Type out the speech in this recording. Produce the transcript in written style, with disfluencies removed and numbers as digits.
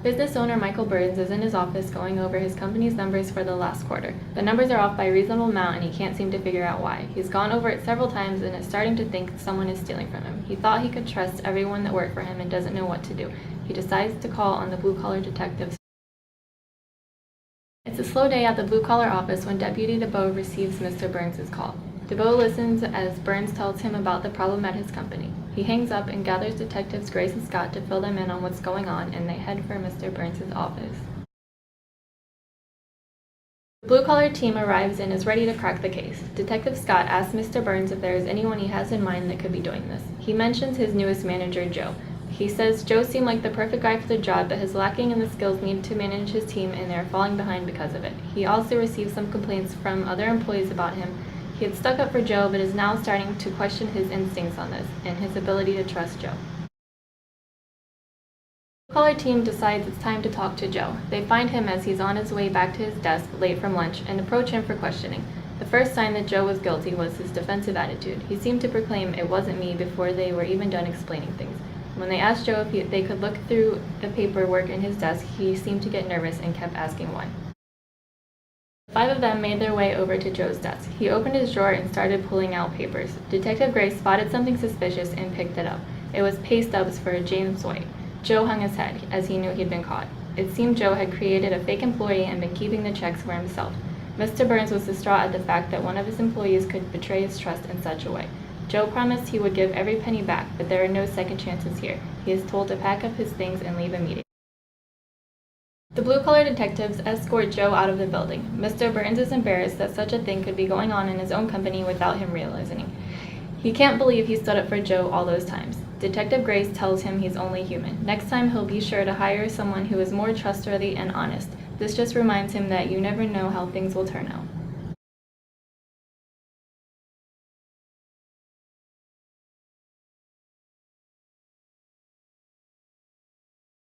Business owner Michael Burns is in his office going over his company's numbers for the last quarter. The numbers are off by a reasonable amount and he can't seem to figure out why. He's gone over it several times and is starting to think someone is stealing from him. He thought he could trust everyone that worked for him and doesn't know what to do. He decides to call on the blue-collar detectives. It's a slow day at the blue-collar office when Deputy DeBow receives Mr. Burns' call. DeBow listens as Burns tells him about the problem at his company. He hangs up and gathers Detectives Grace and Scott to fill them in on what's going on, and they head for Mr. Burns' office. The blue-collar team arrives and is ready to crack the case. Detective Scott asks Mr. Burns if there is anyone he has in mind that could be doing this. He mentions his newest manager, Joe. He says Joe seemed like the perfect guy for the job, but is lacking in the skills needed to manage his team, and they are falling behind because of it. He also received some complaints from other employees about him. He had stuck up for Joe, but is now starting to question his instincts on this and his ability to trust Joe. The blue-collar team decides it's time to talk to Joe. They find him as he's on his way back to his desk late from lunch and approach him for questioning. The first sign that Joe was guilty was his defensive attitude. He seemed to proclaim "it wasn't me" before they were even done explaining things. When they asked Joe if they could look through the paperwork in his desk, he seemed to get nervous and kept asking why. Five of them made their way over to Joe's desk. He opened his drawer and started pulling out papers. Detective Grace spotted something suspicious and picked it up. It was pay stubs for James White. Joe hung his head, as he knew he'd been caught. It seemed Joe had created a fake employee and been keeping the checks for himself. Mr. Burns was distraught at the fact that one of his employees could betray his trust in such a way. Joe promised he would give every penny back, but there are no second chances here. He is told to pack up his things and leave immediately. The blue-collar detectives escort Joe out of the building. Mr. Burns is embarrassed that such a thing could be going on in his own company without him realizing it. He can't believe he stood up for Joe all those times. Detective Grace tells him he's only human. Next time he'll be sure to hire someone who is more trustworthy and honest. This just reminds him that you never know how things will turn out.